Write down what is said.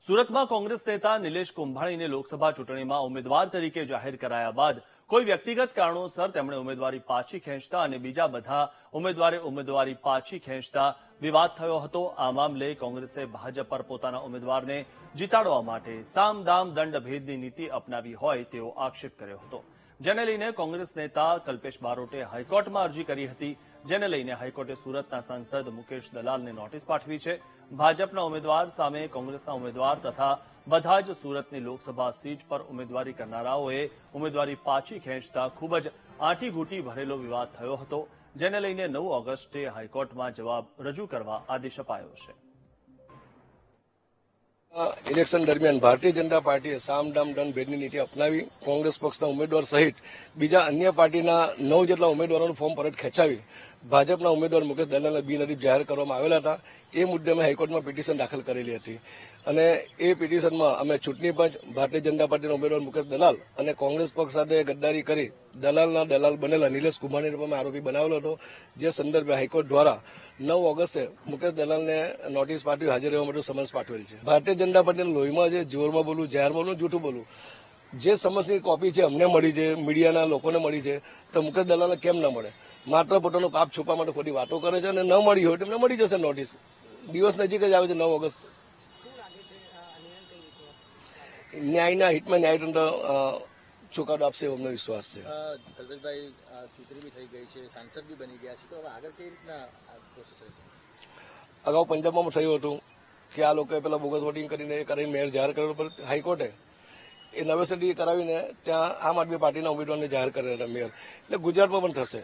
સુરતમાં કોંગ્રેસ નેતા નિલેશ કુંભાણીને લોકસભા ચૂંટણીમાં ઉમેદવાર તરીકે જાહેર કરાયા બાદ કોઈ વ્યક્તિગત કારણોસર તેમણે ઉમેદવારી પાછી ખેંચતા અને બીજા બધા ઉમેદવારે ઉમેદવારી પાછી ખેંચતા વિવાદ થયો હતો। આ મામલે કોંગ્રેસે ભાજપ પર પોતાના ઉમેદવારને જીતાડવા માટે સામ દામ દંડ ભેદની નીતિ અપનાવી હોય તેવો આક્ષેપ કર્યો હતો, જેને લઈને કોંગ્રેસ નેતા કલ્પેશ બારોટે હાઈકોર્ટમાં અરજી કરી હતી, જેને લઈને હાઈકોર્ટે સુરતના સાંસદ મુકેશ દલાલને નોટિસ પાઠવી છે। ભાજપના ઉમેદવાર સામે કોંગ્રેસના ઉમેદવાર તથા બધા જ સુરતની લોકસભા સીટ પર ઉમેદવારી કરનારાઓએ ઉમેદવારી પાછી ખેંચતા ખૂબ જ આંટીઘૂંટી ભરેલો વિવાદ થયો હતો, જેને લઈને 9 ઓગસ્ટે હાઈકોર્ટમાં જવાબ રજૂ કરવા આદેશ અપાયો છે। ઇલેક્શન દરમિયાન ભારતીય જનતા પાર્ટીએ સામ દામ દંડ ભેદની નીતિ અપનાવી કોંગ્રેસ પક્ષના ઉમેદવાર સહિત બીજા અન્ય પાર્ટીના 9 જેટલા ઉમેદવારોનું ફોર્મ પરત ખેંચાવી ભાજપના ઉમેદવાર મુકેશ દલાલને બિનહરીફ જાહેર કરવામાં આવેલા હતા। એ મુદ્દે અમે હાઈકોર્ટમાં પિટિશન દાખલ કરેલી હતી અને એ પિટિશનમાં અમે ચૂંટણી પંચ, ભારતીય જનતા પાર્ટીના ઉમેદવાર મુકેશ દલાલ અને કોંગ્રેસ પક્ષ સાથે ગદ્દારી કરી દલાલના દલાલ બનેલા નિલેશ કુંભાણીને પણ આરોપી બનાવેલો હતો, જે સંદર્ભે હાઈકોર્ટ દ્વારા 9 ઓગસ્ટે મુકેશ દલાલને નોટિસ પાઠવી હાજર રહેવા માટે સમન્સ પાઠવેલ છે। ભારતીય જનતા પાર્ટીના લોહીમાં છે જોરમાં બોલવું, જાહેરમાં બોલવું, જૂઠું બોલવું। જે સમન્સની કોપી છે અમને મળી છે, મીડિયાના લોકોને મળી છે, તો મુકેશ દલાલને કેમ ન મળે? માત્ર પોતાનો પાપ છુપા માટે ખોટી વાતો કરે છે અને ન મળી હોય તેમને મળી જશે નોટિસ। દિવસ નજીક જ આવે છે 9 ઓગસ્ટ। ન્યાયના હિતમાં ન્યાયતંત્ર ચુકાદો આપશે એવો અમને વિશ્વાસ છે। કલ્પેશભાઈ, ચૂંટણી બી થઈ ગઈ છે, સાંસદ બી બની ગયા છે, તો હવે આગળ કેવી રીતના પ્રોસેસ રહેશે? અગાઉ પંજાબમાં થયું હતું કે આ લોકોએ પેલા બોગસ વોટિંગ કરીને મેયર જાહેર કર્યો, પર હાઈકોર્ટે એ નવેસરથી કરાવીને ત્યાં આમ આદમી પાર્ટીના ઉમેદવારને જાહેર કરેલા મેયર, એટલે ગુજરાતમાં પણ થશે।